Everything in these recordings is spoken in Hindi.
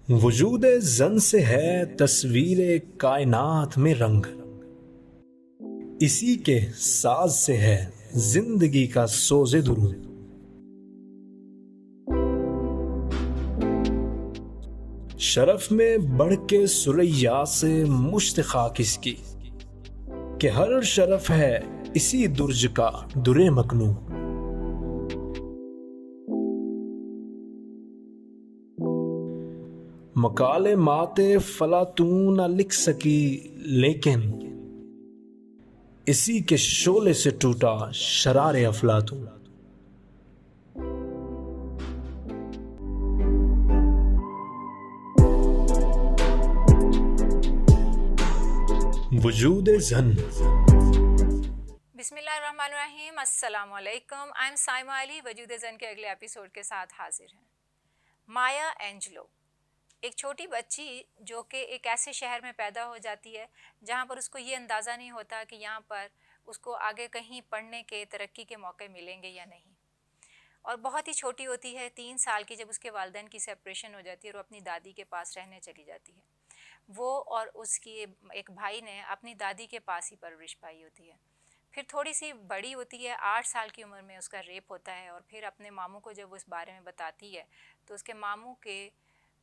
वजूद जन से है तस्वीर कायनात में रंग, इसी के साज से है जिंदगी का सोज़े दुरूं। शरफ में बढ़ के सुरैया से मुश्त खाक इसकी, कि हर शरफ है इसी दुर्ज का दुरे मकनू। मकाले माते फला तू न लिख सकी, लेकिन इसी के शोले से टूटा शरारे अफलातून। वजूद जन। बिस्मिल्लाहिर्रहमानिर्रहीम, अस्सलाम वालेकुम। आई एम साइमा अली, वजूद जन के अगले एपिसोड के साथ हाजिर हैं। माया एंजलो एक छोटी बच्ची जो कि एक ऐसे शहर में पैदा हो जाती है जहाँ पर उसको ये अंदाज़ा नहीं होता कि यहाँ पर उसको आगे कहीं पढ़ने के तरक्की के मौके मिलेंगे या नहीं। और बहुत ही छोटी होती है, 3 साल की, जब उसके वालिदैन की सेपरेशन हो जाती है और वो अपनी दादी के पास रहने चली जाती है। वो और उसकी एक भाई ने अपनी दादी के पास ही परवरिश पाई होती है। फिर थोड़ी सी बड़ी होती है, 8 साल की उम्र में उसका रेप होता है और फिर अपने मामू को जब वो इस बारे में बताती है तो उसके मामू के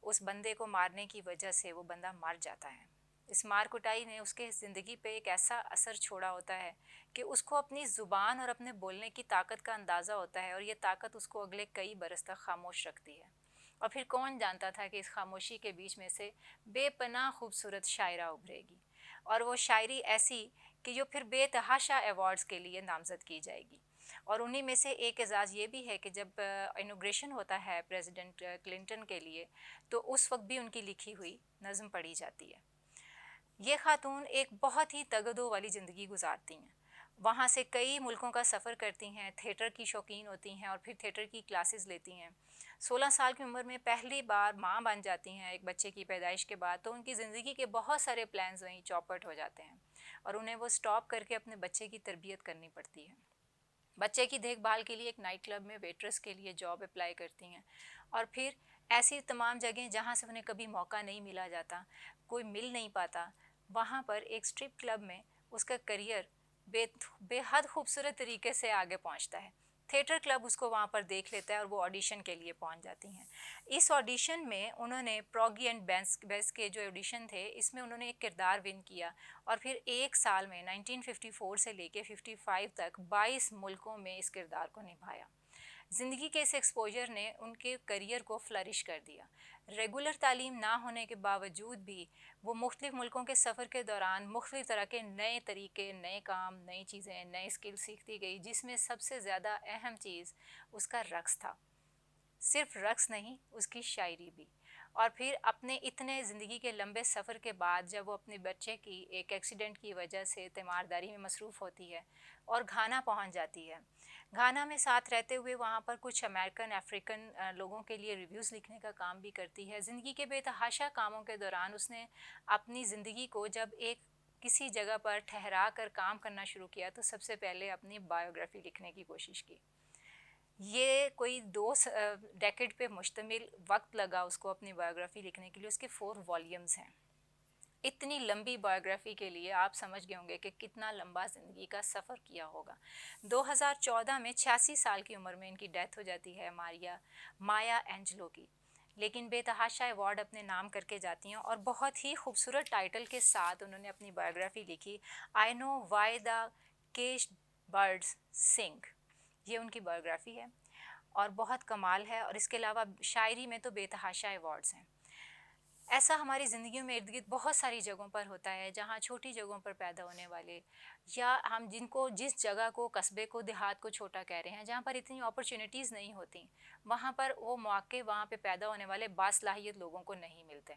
उस बंदे को मारने की वजह से वो बंदा मर जाता है। इस मार कुटाई ने उसके ज़िंदगी पे एक ऐसा असर छोड़ा होता है कि उसको अपनी ज़ुबान और अपने बोलने की ताकत का अंदाज़ा होता है और ये ताकत उसको अगले कई बरस तक खामोश रखती है। और फिर कौन जानता था कि इस खामोशी के बीच में से बेपनाह खूबसूरत शायरा उभरेगी, और वो शायरी ऐसी कि जो फिर बेतहाशा अवार्ड्स के लिए नामज़द की जाएगी। और उन्हीं में से एक एजाज़ ये भी है कि जब इनॉग्रेशन होता है प्रेसिडेंट क्लिंटन के लिए, तो उस वक्त भी उनकी लिखी हुई नज़म पढ़ी जाती है। ये खातून एक बहुत ही तगदो वाली ज़िंदगी गुजारती हैं, वहाँ से कई मुल्कों का सफ़र करती हैं, थिएटर की शौकीन होती हैं और फिर थिएटर की क्लासेस लेती हैं। 16 साल की उम्र में पहली बार माँ बन जाती हैं एक बच्चे की पैदाइश के बाद, तो उनकी ज़िंदगी के बहुत सारे प्लान्स वहीं चौपट हो जाते हैं और उन्हें वो स्टॉप करके अपने बच्चे की तरबियत करनी पड़ती है। बच्चे की देखभाल के लिए एक नाइट क्लब में वेट्रेस के लिए जॉब अप्लाई करती हैं और फिर ऐसी तमाम जगह जहाँ से उन्हें कभी मौका नहीं मिला जाता, कोई मिल नहीं पाता, वहाँ पर एक स्ट्रिप क्लब में उसका करियर बेहद खूबसूरत तरीके से आगे पहुँचता है। थिएटर क्लब उसको वहाँ पर देख लेता है और वो ऑडिशन के लिए पहुँच जाती हैं। इस ऑडिशन में उन्होंने प्रॉगी एंड बेस के जो ऑडिशन थे, इसमें उन्होंने एक किरदार विन किया और फिर एक साल में 1954 से लेके 55 तक 22 मुल्कों में इस किरदार को निभाया। ज़िंदगी के इस एक्सपोजर ने उनके करियर को फ्लरिश कर दिया। रेगुलर तालीम ना होने के बावजूद भी वो मुख्तलिफ़ मुल्कों के सफ़र के दौरान मुख्तलिफ़ तरह के नए तरीके, नए काम, नई चीज़ें, नए स्किल सीखती गई, जिसमें सबसे ज़्यादा अहम चीज़ उसका रक़्स था। सिर्फ रक़्स नहीं, उसकी शायरी भी। और फिर अपने इतने ज़िंदगी के लंबे सफ़र के बाद जब वो अपने बच्चे की एक एक्सीडेंट की वजह से तीमारदारी में मसरूफ़ होती है और घाना पहुंच जाती है, घाना में साथ रहते हुए वहाँ पर कुछ अमेरिकन अफ्रीकन लोगों के लिए रिव्यूज़ लिखने का काम भी करती है। ज़िंदगी के बेतहाशा कामों के दौरान उसने अपनी ज़िंदगी को जब एक किसी जगह पर ठहरा कर काम करना शुरू किया तो सबसे पहले अपनी बायोग्राफ़ी लिखने की कोशिश की। ये कोई 2 डेकेड पे मुश्तमिल वक्त लगा उसको अपनी बायोग्राफ़ी लिखने के लिए। उसके 4 वॉल्यूम्स हैं। इतनी लंबी बायोग्राफ़ी के लिए आप समझ गए होंगे कि कितना लंबा ज़िंदगी का सफ़र किया होगा। 2014 में 86 साल की उम्र में इनकी डेथ हो जाती है माया एंजलो की, लेकिन बेतहाशा अवार्ड अपने नाम करके जाती हैं और बहुत ही खूबसूरत टाइटल के साथ उन्होंने अपनी बायोग्राफ़ी लिखी, I know why the cage birds sing. ये उनकी बायोग्राफ़ी है और बहुत कमाल है। और इसके अलावा शायरी में तो बेतहाशा अवार्ड्स हैं। ऐसा हमारी ज़िंदगियों में इर्द गिर्द बहुत सारी जगहों पर होता है जहाँ छोटी जगहों पर पैदा होने वाले, या हम जिनको जिस जगह को, कस्बे को, देहात को छोटा कह रहे हैं, जहाँ पर इतनी अपॉर्चुनिटीज़ नहीं होती, वहाँ पर वो मौके वहाँ पे पैदा होने वाले बासलाहियत लोगों को नहीं मिलते।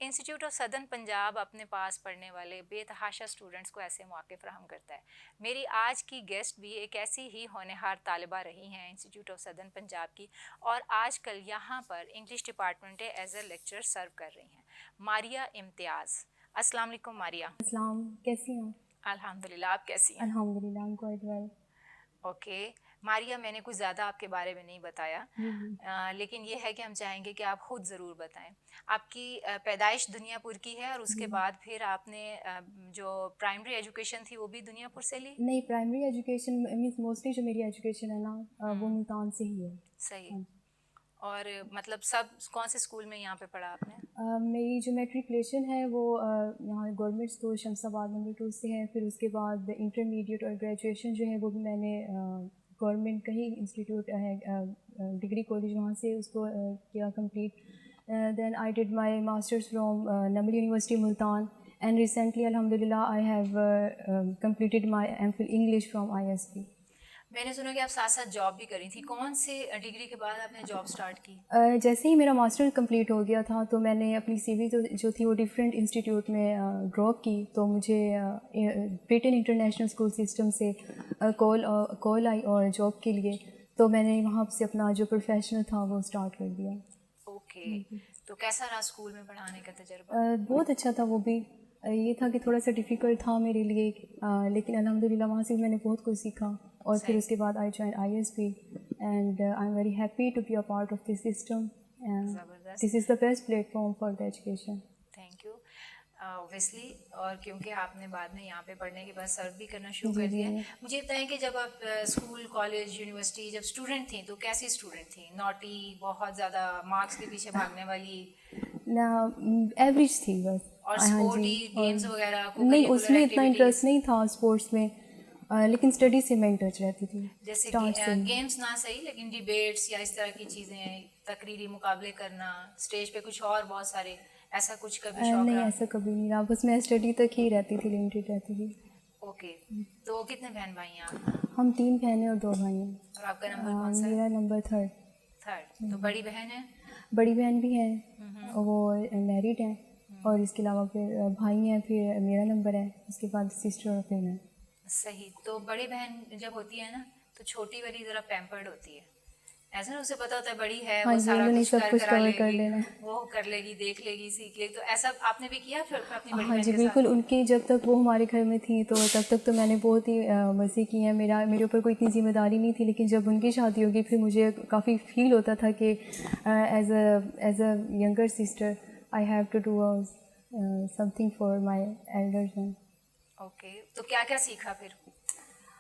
इंस्टीट्यूट ऑफ सदर्न पंजाब अपने पास पढ़ने वाले बेतहाशा स्टूडेंट्स को ऐसे मौके फ्राहम करता है। मेरी आज की गेस्ट भी एक ऐसी ही होनहार तालिबा रही हैं इंस्टीट्यूट ऑफ सदर्न पंजाब की, और आजकल यहाँ पर English department as a lecture serve कर रही हैं, मारिया इम्तियाज़। अस्सलाम वालेकुम मारिया। अस्सलाम, कैसी हैं? अल्हम्दुलिल्लाह, आप कैसी हैं? अल्हम्दुलिल्लाह, I am quite well. Okay, Maria, मैंने कुछ ज़्यादा आपके बारे में नहीं बताया, लेकिन ये है कि हम चाहेंगे कि आप खुद ज़रूर बताएं। आपकी पैदाइश दुनियापुर की है और उसके बाद फिर आपने जो प्राइमरी एजुकेशन थी वो भी दुनियापुर से ली? नहीं, प्राइमरी एजुकेशन मीन्स मोस्टली जो मेरी एजुकेशन है ना वो मुल्तान से ही है। सही। हाँ। और मतलब सब कौन से स्कूल में यहाँ पे पढ़ा आपने? मेरी जो मैट्रिकुलेशन है वो यहाँ गवर्नमेंट स्कूल शमसाबाद नंबर 2 से है। फिर उसके बाद इंटरमीडिएट और ग्रेजुएशन जो है वो भी मैंने गवर्नमेंट का ही इंस्टीट्यूट है, डिग्री कॉलेज, वहाँ से उसको किया complete. Then I did my masters from Namal university Multan and recently अल्हम्दुलिल्लाह I have completed my MPhil English from ISP। मैंने सुना कि आप साथ साथ जॉब भी करी थी। कौन से डिग्री के बाद आपने जॉब स्टार्ट की? जैसे ही मेरा मास्टर कंप्लीट हो गया था तो मैंने अपनी CV जो थी वो डिफरेंट इंस्टीट्यूट में ड्रॉप की। तो मुझे ब्रिटेन इंटरनेशनल स्कूल सिस्टम से कॉल आई और जॉब के लिए, तो मैंने वहाँ से अपना जो प्रोफेशनल था वो स्टार्ट कर दिया। ओके। तो कैसा रहा स्कूल में पढ़ाने का तजुर्बा? बहुत अच्छा था। वो भी ये था कि थोड़ा सा डिफ़िकल्ट था मेरे लिए, लेकिन अल्हम्दुलिल्लाह वहाँ से मैंने बहुत कुछ सीखा। और फिर उसके बाद I join ISP and I am very happy to be a part of this system and this is the best platform for the education. Thank you. Obviously, और क्योंकि आपने बाद में यहाँ पे पढ़ने के बाद सर्व भी करना शुरू कर दिया। मुझे बताएं कि जब आप स्कूल, कॉलेज, यूनिवर्सिटी जब स्टूडेंट थी तो कैसी स्टूडेंट थी? नॉटी, बहुत ज़्यादा मार्क्स के पीछे भागने वाली? ना, एवरेज थी बस। और स्पोर्टी गेम्स वगैरह? नहीं, उसमें इतना इंटरेस्ट नहीं था स्पोर्ट्स में, लेकिन स्टडी से मैं इन टच रहती थी। जैसे गेम्स ना सही, लेकिन डिबेट्स या इस तरह की चीज़ें, तकरीरी मुकाबले करना, स्टेज पे कुछ और बहुत सारे, ऐसा कुछ कभी शौक नहीं, रहा? ऐसा कभी नहीं रहा, बस मैं स्टडी तक ही रहती थी, लिमिटेड रहती थी। ओके। तो कितने बहन भाई हैं आप? हम 3 बहनें और 2 भाई हैं। और आपका नंबर कौन सा है? मेरा नंबर थर्ड। तो बड़ी बहन है? बड़ी बहन भी है, वो मैरिड है। और इसके अलावा फिर भाई हैं, फिर मेरा नंबर है, उसके बाद सिस्टर और फिर मैं। सही। तो बड़ी बहन जब होती है ना तो छोटी वाली ज़रा पैम्पर्ड होती है, ऐसा ना, उसे पता होता है बड़ी है, वो सारा कुछ कर लेगी, वो कर लेगी, देख लेगी, सीख लेगी। तो ऐसा आपने भी किया फिर अपनी बड़ी हाँ बहन जी, के बिल्कुल। साथ? उनकी जब तक वो हमारे घर में थी तो तब तक तो मैंने बहुत ही मज़े किए हैं। मेरे ऊपर कोई इतनी जिम्मेदारी नहीं थी, लेकिन जब उनकी शादी होगी फिर मुझे काफ़ी फील होता था कि as a younger sister I have to do something for my elder one. Okay. तो क्या क्या सीखा फिर?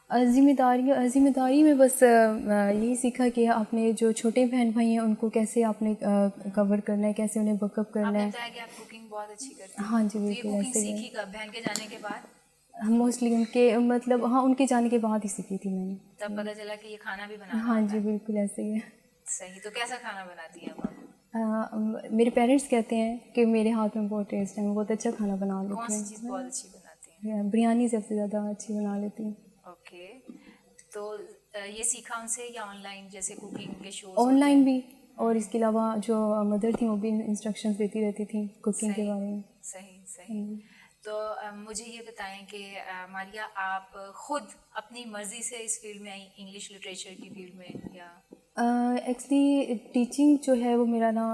ज़िम्मेदारी में बस यही सीखा कि आपने जो छोटे बहन भाई हैं उनको कैसे आपने कवर करना है, कैसे उन्हें बकअप करना आपने है। बताया कि आप कुकिंग बहुत अच्छी करती हैं। हाँ जी, तो ये बिल्कुल कुकिंग ऐसे ही सीखी कब? बहन के जाने के बाद? मोस्टली उनके मतलब हाँ, उनके जाने के बाद ही सीखी थी मैंने। तब पता चला कि ये खाना भी बनाना हाँ आता जी, है। बिल्कुल ऐसे ही है। सही। तो कैसा खाना बनाती हैं आप? मेरे पेरेंट्स कहते हैं कि मेरे हाथ में बहुत टेस्ट है, मैं बहुत अच्छा खाना बना कौन लेती सी चीज़ बहुत अच्छी बनाती हैं? हूँ। बिरयानी सबसे ज़्यादा अच्छी बना लेती हूँ। ओके। तो ये सीखा उनसे या ऑनलाइन, जैसे कुकिंग के शोज? ऑनलाइन भी, और इसके अलावा जो मदर थी वो भी इंस्ट्रक्शंस देती रहती थी कुकिंग के बारे में। सही सही। तो मुझे ये बताएं कि मारिया, आप खुद अपनी मर्ज़ी से इस फील्ड में आई, इंग्लिश लिटरेचर की फील्ड में, या? एक्चुअली टीचिंग जो है वो मेरा ना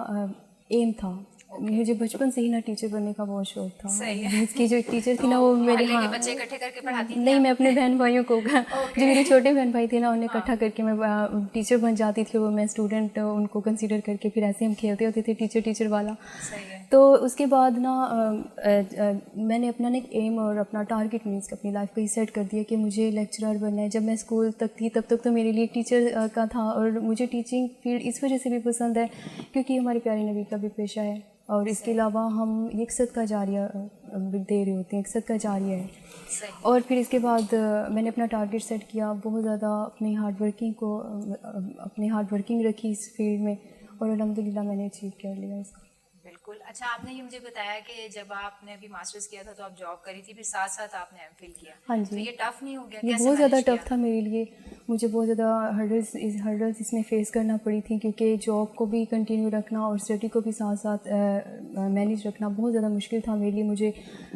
एम था। मुझे बचपन से ही ना टीचर बनने का बहुत शौक था। इसकी जो टीचर थी ना वो मेरे, हाँ, बच्चे इकट्ठे करके पढ़ाती थी? नहीं, मैं अपने बहन भाइयों को जो मेरे छोटे बहन भाई थे ना उन्हें इकट्ठा करके मैं टीचर बन जाती थी। वो मैं स्टूडेंट उनको कंसीडर करके फिर ऐसे हम खेलते होते थे टीचर वाला। तो उसके बाद ना मैंने अपना ना एक एम और अपना टारगेट मीन्स अपनी लाइफ को ही सेट कर दिया कि मुझे लेक्चरर बनना है। जब मैं स्कूल तक थी तब तक तो मेरे लिए टीचर का था, और मुझे टीचिंग फील्ड इस वजह से भी पसंद है क्योंकि हमारे प्यारे नबी का भी पेशा है, और इसके अलावा हम यकसत का जारिया दे रहे होते हैं, यकसत का जारिया है। और फिर इसके बाद मैंने अपना टारगेट सेट किया, बहुत ज़्यादा अपनी हार्ड वर्किंग रखी इस फील्ड में, और अल्हम्दुलिल्लाह मैंने अचीव कर लिया इसको। बिल्कुल। अच्छा, आपने ये मुझे बताया कि जब आपने अभी मास्टर्स किया था तो आप जॉब करी थी, फिर साथ साथ आपने एमफिल किया। हाँ जी। तो ये टफ नहीं हो गया? ये बहुत ज़्यादा टफ था मेरे लिए। मुझे बहुत ज़्यादा हर्डल्स इसमें फ़ेस करना पड़ी थी, क्योंकि जॉब को भी कंटिन्यू रखना और स्टडी को भी साथ साथ मैनेज रखना बहुत ज़्यादा मुश्किल था मेरे लिए। मुझे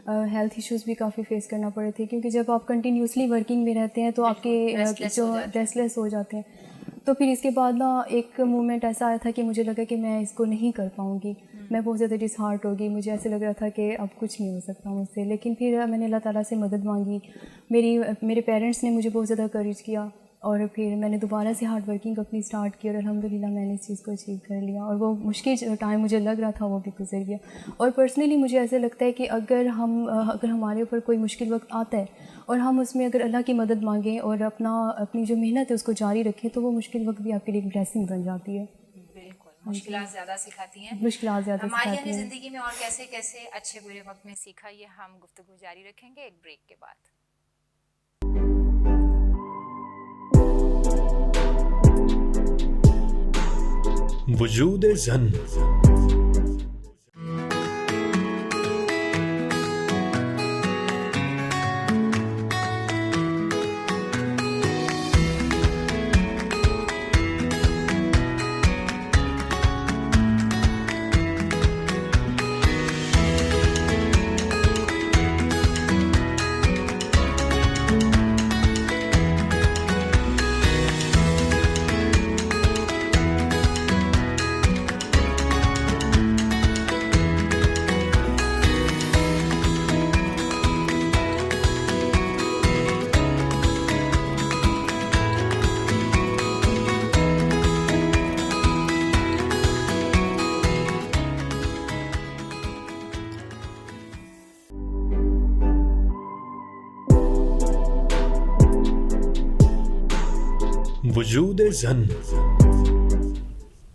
हेल्थ इश्यूज़ भी काफ़ी फ़ेस करना पड़े थे, क्योंकि जब आप कंटिन्यूसली वर्किंग में रहते हैं तो आपके जो रेस्टलेस हो जाते हैं। तो फिर इसके बाद ना एक मोमेंट ऐसा आया था कि मुझे लगा कि मैं इसको नहीं कर पाऊँगी, मैं बहुत ज़्यादा डिसहार्ट होगी, मुझे ऐसे लग रहा था कि अब कुछ नहीं हो सकता मुझसे। लेकिन फिर मैंने अल्लाह ताला से मदद मांगी, मेरे पेरेंट्स ने मुझे बहुत ज़्यादा करेज किया, और फिर मैंने दोबारा से हार्ड वर्किंग अपनी स्टार्ट की और अल्हम्दुलिल्लाह मैंने इस चीज़ को अचीव कर लिया और वो मुश्किल टाइम मुझे लग रहा था वो भी गुजर गया। और पर्सनली मुझे ऐसा लगता है कि अगर हमारे ऊपर कोई मुश्किल वक्त आता है और हम उसमें अगर अल्लाह की मदद मांगें और अपनी जो मेहनत है उसको जारी रखें तो वो मुश्किल वक्त भी आपके लिए ब्लेसिंग बन जाती है। मुश्किलात ज़्यादा सिखाती हैं। मुश्किलात ज़्यादा मारिया सिखाती ने हैं। ज़िंदगी में और कैसे कैसे अच्छे बुरे वक्त में सीखा, ये हम गुफ्तगू जारी रखेंगे एक ब्रेक के बाद। वजूद ज़न। वजूद ज़न।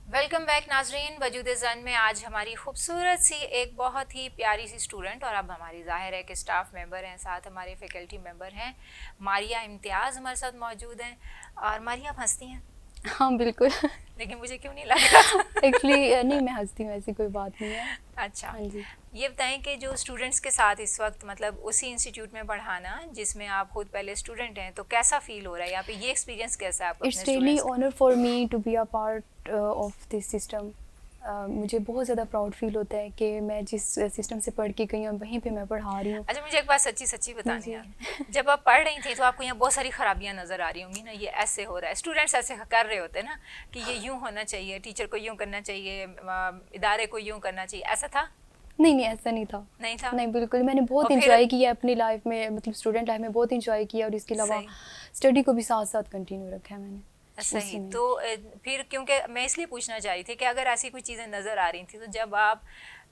वेलकम बैक नाजरीन। वजूद ज़न में आज हमारी खूबसूरत सी एक बहुत ही प्यारी सी स्टूडेंट और अब हमारी ज़ाहिर है कि स्टाफ मेंबर हैं, साथ हमारे फैकल्टी मेंबर हैं, मारिया इम्तियाज़ हमारे साथ मौजूद हैं। और मारिया आप हंसती हैं? हाँ बिल्कुल। लेकिन मुझे क्यों नहीं लग रहा? एक्चुअली नहीं, मैं हंसती हूँ, ऐसी कोई बात नहीं है। अच्छा, हाँ जी। ये बताएं कि जो स्टूडेंट्स के साथ इस वक्त मतलब उसी इंस्टीट्यूट में पढ़ाना जिसमें आप खुद पहले स्टूडेंट हैं, तो कैसा फील हो रहा है यहाँ पे? ये एक्सपीरियंस कैसा है आपको? It's really honour for me to be a part of this system. मुझे बहुत ज़्यादा प्राउड फील होता है कि मैं जिस सिस्टम से पढ़ के गई हूँ वहीं पे मैं पढ़ा रही हूँ। अच्छा, मुझे एक बात सच्ची सच्ची बतानी है, जब आप पढ़ रही थी तो आपको यहाँ बहुत सारी खराबियाँ नज़र आ रही होंगी ना, ये ऐसे हो रहा है, स्टूडेंट्स ऐसे कर रहे होते हैं ना कि ये यूँ होना चाहिए, टीचर को यूँ करना चाहिए, इदारे को यूँ करना चाहिए, ऐसा था? नहीं, ऐसा नहीं था। नहीं था? नहीं, बिल्कुल। मैंने बहुत इंजॉय किया अपनी लाइफ में, मतलब स्टूडेंट लाइफ में बहुत इंजॉय किया और इसके अलावा स्टडी को भी साथ साथ कंटिन्यू रखा है मैंने। सही। तो फिर क्योंकि मैं इसलिए पूछना चाह रही थी कि अगर ऐसी कोई चीज़ें नज़र आ रही थी तो जब आप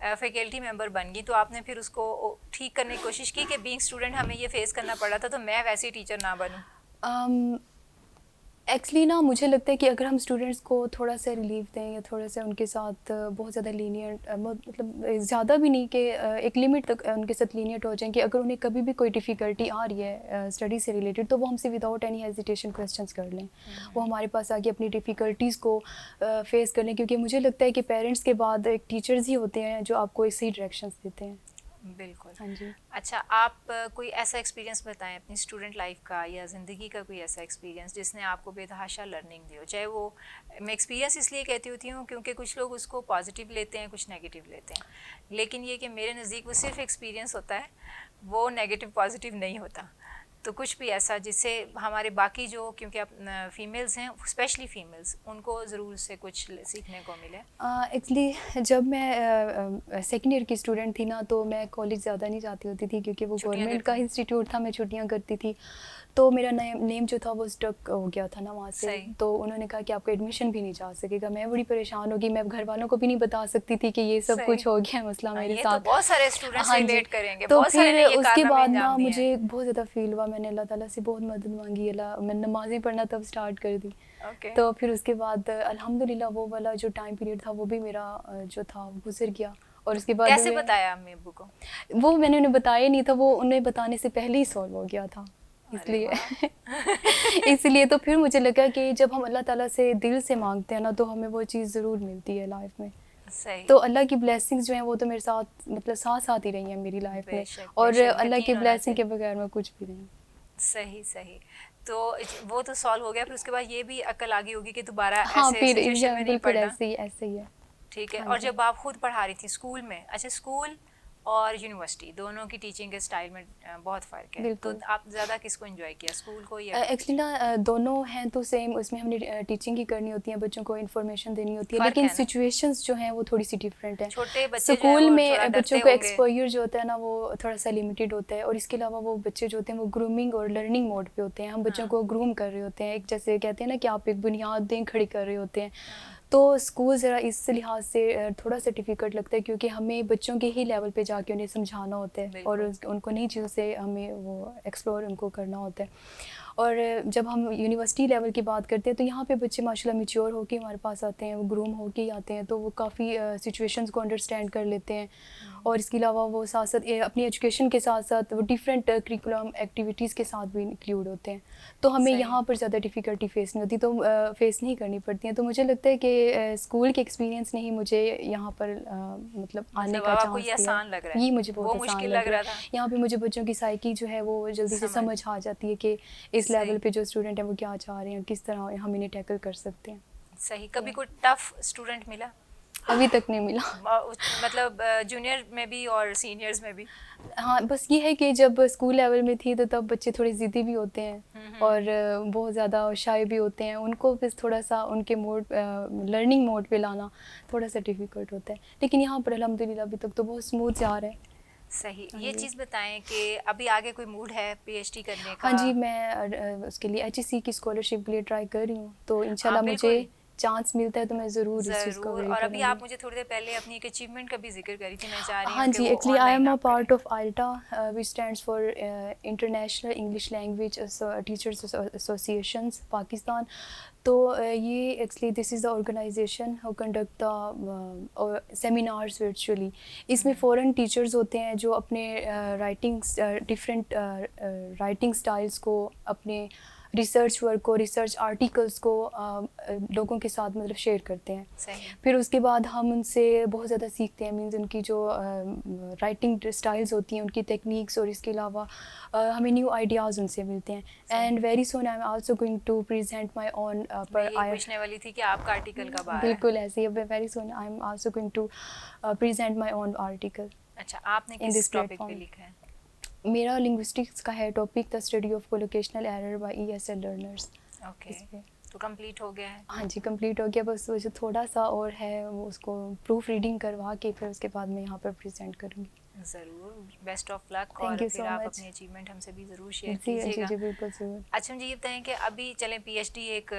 फैकल्टी मेंबर बन गई तो आपने फिर उसको ठीक करने की कोशिश की कि बीइंग स्टूडेंट हमें ये फेस करना पड़ा था तो मैं वैसी टीचर ना बनूं? एक्चुअली ना मुझे लगता है कि अगर हम स्टूडेंट्स को थोड़ा सा रिलीफ दें या थोड़ा सा उनके साथ बहुत ज़्यादा लीनियंट, मतलब ज़्यादा भी नहीं कि एक लिमिट तक उनके साथ लीनियंट हो जाएं कि अगर उन्हें कभी भी कोई डिफ़िकल्टी आ रही है स्टडी से रिलेटेड तो वो हमसे विदाउट एनी हेजिटेशन क्वेश्चंस कर लें। वो हमारे पास आके अपनी डिफ़िकल्टीज़ को फेस कर लें, क्योंकि मुझे लगता है कि पेरेंट्स के बाद एक टीचर्स ही होते हैं जो आपको एक सही डायरेक्शंस देते हैं। बिल्कुल। हाँ जी। अच्छा, आप कोई ऐसा एक्सपीरियंस बताएं अपनी स्टूडेंट लाइफ का या ज़िंदगी का कोई ऐसा एक्सपीरियंस जिसने आपको बेतहाशा लर्निंग दी हो। चाहे वो, मैं एक्सपीरियंस इसलिए कहती होती हूँ क्योंकि कुछ लोग उसको पॉजिटिव लेते हैं, कुछ नेगेटिव लेते हैं, लेकिन ये कि मेरे नज़दीक वो सिर्फ एक्सपीरियंस होता है, वो नेगेटिव पॉजिटिव नहीं होता। तो कुछ भी ऐसा जिससे हमारे बाकी जो, क्योंकि आप फीमेल्स हैं, स्पेशली फीमेल्स, उनको ज़रूर से कुछ सीखने को मिले। एक्चुअली जब मैं सेकेंड ईयर की स्टूडेंट थी ना तो मैं कॉलेज ज़्यादा नहीं जाती होती थी क्योंकि वो गवर्नमेंट का इंस्टीट्यूट था, मैं छुट्टियां करती थी, तो मेरा नेम जो था वो स्टक हो गया था ना वहाँ से। तो उन्होंने कहा कि आपका एडमिशन भी नहीं जा सकेगा। मैं बड़ी परेशान होगी, मैं घर वालों को भी नहीं बता सकती थी कि ये सब कुछ हो गया मसला मेरे साथ। तो बहुत सारे स्टूडेंट्स रिलेट करेंगे। तो फिर उसके बाद ना मुझे बहुत ज़्यादा फील हुआ, मैंने अल्लाह ताला से बहुत मदद मांगी, मैंने नमाज़ें पढ़ना तब स्टार्ट कर दी। तो फिर उसके बाद अल्हम्दुलिल्लाह वो वाला जो टाइम पीरियड था वो भी मेरा जो था गुजर गया। और उसके बाद कैसे बताया अम्मी अब्बू को? वो मैंने उन्हें बताया नहीं था, वो उन्हें बताने से पहले ही सॉल्व हो गया था, इसलिए इसलिए तो फिर मुझे लगा कि जब हम अल्लाह ताला से दिल से मांगते हैं ना तो हमें वो चीज़ ज़रूर मिलती है लाइफ में। सही। तो अल्लाह की ब्लेसिंग्स जो हैं वो तो मेरे साथ, मतलब साथ ही रही हैं मेरी लाइफ में, और अल्लाह की ब्लेसिंग के बगैर मैं कुछ भी नहीं। सही सही। तो वो तो सॉल्व हो गया, फिर उसके बाद ये भी अकल आ गई होगी कि दोबारा हाँ, ऐसे सिचुएशन में नहीं पढ़ना। ऐसे ही है। ठीक है। और जब आप खुद पढ़ा रही थी स्कूल में, अच्छा स्कूल और यूनिवर्सिटी दोनों की टीचिंग के स्टाइल में बहुत फ़र्क है, तो आप ज़्यादा किसको एंजॉय किया, स्कूल को या? एक्चुअली ना दोनों हैं तो सेम, उसमें हमने टीचिंग ही करनी होती है, बच्चों को इन्फॉर्मेशन देनी होती है, लेकिन सिचुएशंस जो हैं वो थोड़ी सी डिफरेंट है। छोटे बच्चे स्कूल में बच्चों को एक्सपोजर जो होता है ना वो थोड़ा सा लिमिटेड होता है, और इसके अलावा वो बच्चे जो होते हैं वो ग्रूमिंग और लर्निंग मोड पे होते हैं। हम बच्चों को ग्रूम कर रहे होते हैं, एक जैसे कहते हैं ना कि आप एक बुनियादें खड़ी कर रहे होते हैं। तो स्कूल ज़रा इस लिहाज से थोड़ा सा डिफ़िकल्ट लगता है, क्योंकि हमें बच्चों के ही लेवल पे जाके उन्हें समझाना होता है और उनको नई चीज़ों से हमें वो एक्सप्लोर उनको करना होता है। और जब हम यूनिवर्सिटी लेवल की बात करते हैं तो यहाँ पे बच्चे माशाल्लाह मैच्योर होके हमारे पास आते हैं, वो ग्रूम होके ही आते हैं, तो वो काफ़ी सिचुएशंस को अंडरस्टैंड कर लेते हैं। और इसके अलावा वो साथ साथ अपनी एजुकेशन के साथ साथ वो डिफरेंट करिकुलम एक्टिविटीज़ के साथ भी इंक्लूड होते हैं, तो हमें यहाँ पर ज़्यादा डिफ़िकल्टी फेस नहीं होती, तो फेस नहीं करनी पड़ती है। तो मुझे लगता है कि स्कूल के एक्सपीरियंस ने ही मुझे यहाँ पर मतलब आने का चांस दिया। ये मुझे बहुत आसान लग रहा है। यहाँ पे मुझे बच्चों की साइकी जो है वो जल्दी से समझ आ जाती है कि इस लेवल पे जो स्टूडेंट है वो क्या चाह रहे हैं, किस तरह हम इन्हें टैकल कर सकते हैं। सही। कभी कोई टफ स्टूडेंट मिला? अभी तक नहीं मिला। मतलब जूनियर में भी और सीनियर्स में भी? हाँ, बस ये है कि जब स्कूल लेवल में थी तो तब बच्चे थोड़े ज़िद्दी भी होते हैं और बहुत ज़्यादा शाय भी होते हैं, उनको बस थोड़ा सा उनके मोड लर्निंग मोड पे लाना थोड़ा सा डिफ़िकल्ट होता है, लेकिन यहाँ पर अल्हम्दुलिल्लाह अभी तक तो बहुत स्मूथ जा रहा है। सही। ये चीज़ बताएं कि अभी आगे कोई मूड है पीएचडी करने का? हाँ जी, मैं उसके लिए HEC की स्कॉलरशिप के लिए ट्राई कर रही हूँ, तो इंशाल्लाह मुझे चांस मिलता है तो मैं ज़रूर इस चीज़ को और अभी आप मुझे थोड़ी देर पहले अपनी एक अचीवमेंट का भी जिक्र करी थी, मैं चाह रही हूँ। हाँ जी, actually I am a part of ILTA which stands for international English language teachers associations Pakistan. तो ये actually this is the organisation who conduct the seminars virtually. इसमें फ़ॉरेन टीचर्स होते हैं जो अपने डिफरेंट राइटिंग स्टाइल्स को, अपने रिसर्च वर्क को, रिसर्च आर्टिकल्स को लोगों के साथ मतलब शेयर करते हैं। फिर उसके बाद हम उनसे बहुत ज़्यादा सीखते हैं, मीन्स उनकी जो राइटिंग स्टाइल्स होती हैं, उनकी टेक्निक्स, और इसके अलावा हमें न्यू आइडियाज़ उनसे मिलते हैं। And very soon I am also going to present my own पर आई पूछने वाली थी कि आपका आर्टिकल कब आ रहा है? बिल्कुल ऐसे ही, very soon I am also going to present my own article. अच्छा, आपने किस टॉपिक पे लिखा है? मेरा लिंग्विस्टिक्स का है topic, the study of collocational error bye ESL learners. Okay, तो कंप्लीट हो गया है? हाँ जी, कंप्लीट हो गया, बस वो जो थोड़ा सा और है वो उसको प्रूफ रीडिंग करवा के फिर उसके बाद मैं यहाँ पर प्रेजेंट करूँगी। ज़रूर, बेस्ट ऑफ लक। और फिर आप अपनी अचीवमेंट हमसे भी ज़रूर शेयर कीजिएगा। जी बिल्कुल ज़रूर। अच्छा, मुझे ये बताएं कि अभी चलें पीएचडी एक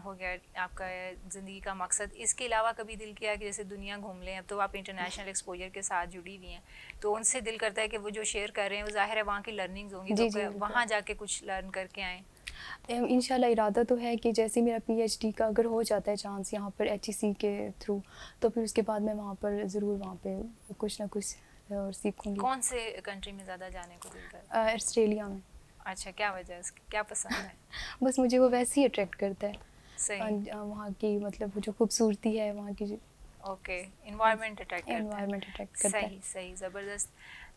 हो गया आपका ज़िंदगी का मकसद, इसके अलावा कभी दिल किया कि जैसे दुनिया घूम लें? अब तो आप इंटरनेशनल एक्सपोजर के साथ जुड़ी हुई हैं, तो उनसे दिल करता है कि वो जो शेयर कर रहे हैं वो ज़ाहिर है वहाँ की लर्निंग्स होंगी, तो वहाँ जाके कुछ लर्न करके आएँ। इंशाल्लाह इरादा तो है कि जैसे मेरा पीएचडी का अगर हो जाता है चांस यहाँ पर HEC के थ्रू, तो फिर उसके बाद मैं वहाँ पर ज़रूर वहाँ पे कुछ ना कुछ और सीखूंगी। कौन से कंट्री में ज़्यादा जाने को दिल करता है? ऑस्ट्रेलिया में। अच्छा, क्या वजह है उसकी, क्या पसंद है? बस मुझे वो वैसे ही अट्रैक्ट करता है। सही। वहाँ की मतलब जो खूबसूरती है वहाँ की। ओके, एनवायरनमेंट अट्रैक्ट करता है। सही, ज़बरदस्त।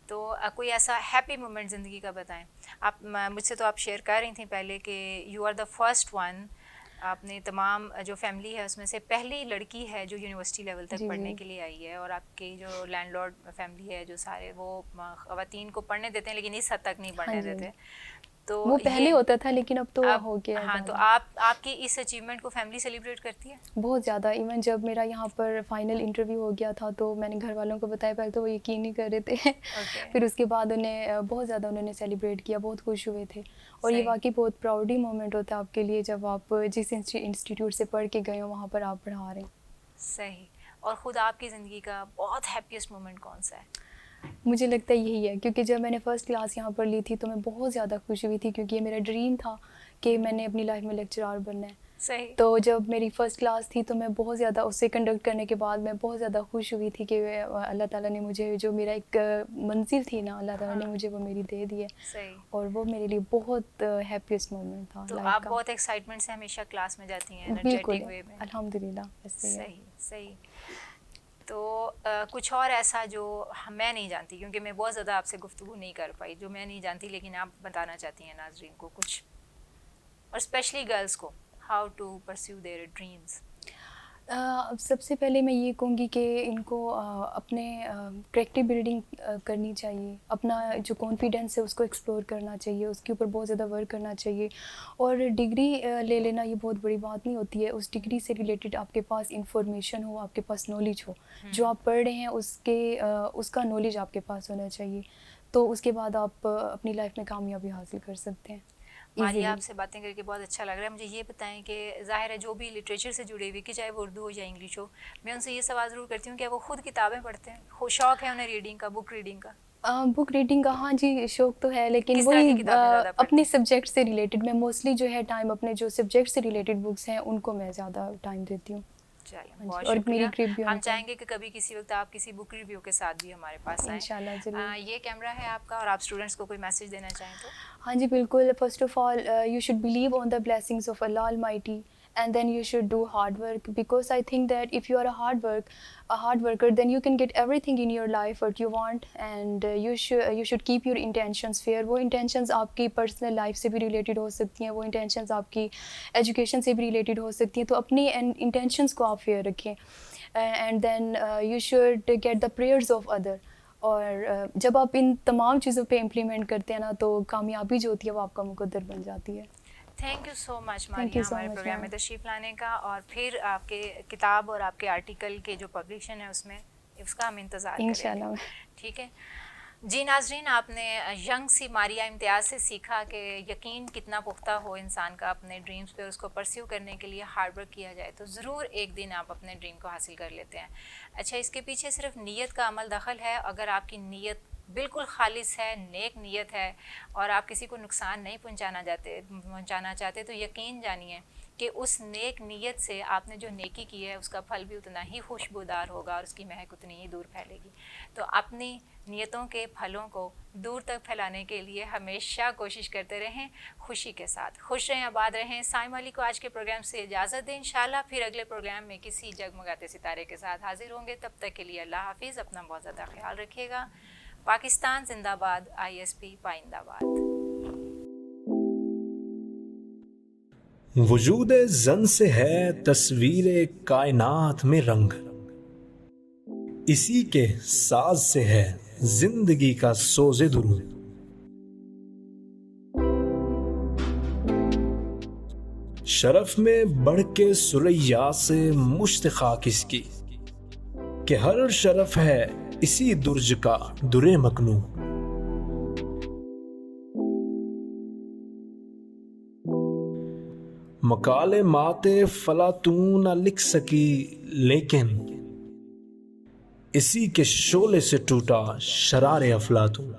तो कोई ऐसा हैप्पी मोमेंट ज़िंदगी का बताएं आप। मुझसे तो आप शेयर कर रही थी पहले कि you are the first one, आपने तमाम जो फैमिली है उसमें से पहली लड़की है जो यूनिवर्सिटी लेवल तक पढ़ने के लिए आई है, और आपकी जो लैंडलॉर्ड फैमिली है जो सारे वो ख़वातीन को पढ़ने देते हैं लेकिन इस हद तक नहीं पढ़ने देते, तो वो पहले होता था लेकिन अब तो हो गया। हाँ, तो आपकी इस अचीवमेंट को फैमिली सेलिब्रेट करती है? बहुत ज़्यादा। इवन जब मेरा यहाँ पर फाइनल इंटरव्यू हो गया था तो मैंने घर वालों को बताया, पहले तो वो यकीन नहीं कर रहे थे। फिर उसके बाद उन्हें बहुत ज़्यादा उन्होंने सेलिब्रेट किया, बहुत खुश हुए थे। और ये वाकई बहुत प्राउडी मोमेंट होता है आपके लिए जब आप जिस इंस्टीट्यूट से पढ़ के गए हो वहाँ पर आप पढ़ा रहे हैं। सही। और ख़ुद आपकी ज़िंदगी का बहुत हैप्पीएस्ट मोमेंट कौन सा है? मुझे लगता है यही है, क्योंकि जब मैंने फ़र्स्ट क्लास यहाँ पर ली थी तो मैं बहुत ज़्यादा खुश हुई थी, क्योंकि ये मेरा ड्रीम था कि मैंने अपनी लाइफ में लेक्चरार बनना है। सही। तो जब मेरी फ़र्स्ट क्लास थी तो मैं बहुत ज़्यादा उससे कंडक्ट करने के बाद मैं बहुत ज़्यादा खुश हुई थी कि अल्लाह ताला ने मुझे जो मेरा एक मंजिल थी ना, अल्लाह ताला ने मुझे वो मेरी दे दी है। सही। और वो मेरे लिए बहुत हैप्पीएस्ट मोमेंट था। तो आप बहुत एक्साइटमेंट से हमेशा क्लास में जाती हैं? बिल्कुल, अल्हम्दुलिल्लाह। सही। तो कुछ और ऐसा जो मैं नहीं जानती, क्योंकि मैं बहुत ज़्यादा आपसे गुफ्तगू नहीं कर पाई, जो मैं नहीं जानती लेकिन आप बताना चाहती हैं नाज़रीन को कुछ, और स्पेशली गर्ल्स को, how to pursue their dreams? सबसे पहले मैं ये कहूँगी कि इनको अपने कैरेक्टर बिल्डिंग करनी चाहिए, अपना जो कॉन्फिडेंस है उसको एक्सप्लोर करना चाहिए, उसके ऊपर बहुत ज़्यादा वर्क करना चाहिए। और डिग्री ले लेना ये बहुत बड़ी बात नहीं होती है, उस डिग्री से रिलेटेड आपके पास इंफॉर्मेशन हो, आपके पास नॉलेज हो, जो आप पढ़ रहे हैं उसका नॉलेज आपके पास होना चाहिए, तो उसके बाद आप अपनी लाइफ में कामयाबी हासिल कर सकते हैं। मारिया, आपसे बातें करके बहुत अच्छा लग रहा है। मुझे ये बताएं कि ज़ाहिर है जो भी लिटरेचर से जुड़े हुए, कि चाहे वो उर्दू हो या इंग्लिश हो, मैं उनसे ये सवाल ज़रूर करती हूँ कि वो खुद किताबें पढ़ते हैं, शौक़ है उन्हें रीडिंग का, बुक रीडिंग का? बुक रीडिंग का हाँ जी शौक़ तो है, लेकिन वही अपने सब्जेक्ट से रिलेटेड मैं मोस्टली जो है टाइम अपने जो सब्जेक्ट से रिलेटेड बुक्स हैं उनको मैं ज़्यादा टाइम देती हूँ। बहुत और मेरी रिव्यू हम चाहेंगे कि कभी किसी वक्त आप किसी बुक रिव्यू के साथ भी हमारे पास आएं इंशाल्लाह ज़रूर। ये कैमरा है आपका और आप स्टूडेंट्स को कोई मैसेज देना चाहें तो? हाँ जी बिल्कुल। First of all you should believe on the blessings of Allah almighty and then you should do hard work, because I think that if you are a hard worker, then you can get everything in your life what you want, and you should keep your intentions fair। वो intentions आपकी personal life से भी related हो सकती हैं, वो intentions आपकी education से भी related हो सकती हैं, तो अपनी intentions को आप fair रखें, and then you should get the prayers of other। और जब आप इन तमाम चीज़ों पे implement करते हैं ना, तो कामयाबी जो होती है वो आपका मुकद्दर बन जाती है। Thank you so much Maria हमारे प्रोग्राम में तशरीफ़ लाने का, और फिर आपके किताब और आपके आर्टिकल के जो पब्लिकेशन है उसका हम इंतज़ार करेंगे इंशाल्लाह। ठीक है जी नाजरीन, आपने यंग सी मारिया इम्तियाज़ से सीखा कि यकीन कितना पुख्ता हो इंसान का अपने ड्रीम्स पे, उसको परस्यू करने के लिए हार्ड वर्क किया जाए तो ज़रूर एक दिन आप अपने ड्रीम को हासिल कर लेते हैं। अच्छा, इसके पीछे सिर्फ नीयत का अमल दखल है। अगर आपकी नीयत बिल्कुल खालिस है, नेक नीयत है और आप किसी को नुकसान नहीं पहुंचाना चाहते तो यकीन जानिए कि उस नेक नीयत से आपने जो नेकी की है उसका फल भी उतना ही खुशबूदार होगा और उसकी महक उतनी ही दूर फैलेगी। तो अपनी नियतों के फलों को दूर तक फैलाने के लिए हमेशा कोशिश करते रहें, खुशी के साथ। खुश रहें, आबाद रहें। साइमा अली को आज के प्रोग्राम से इजाज़त दें। इंशाल्लाह फिर अगले प्रोग्राम में किसी जगमगाते सितारे के साथ हाजिर होंगे। तब तक के लिए अल्लाह हाफिज़, अपना बहुत ज़्यादा ख्याल रखिएगा। पाकिस्तान जिंदाबाद, ISP पाइंदाबाद। वजूद जन से है तस्वीर कायनात में रंग, इसी के साज से है जिंदगी का सोज़े दुरूद। शरफ में बढ़ के सुरैया से मुश्त खाक इसकी, कि हर शरफ है इसी दुर्ज का दुरे मकनू। मकाले माते फला तू न लिख सकी, लेकिन इसी के शोले से टूटा शरारे अफलातून।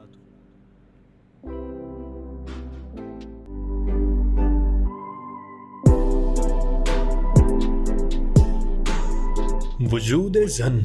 वजूद जन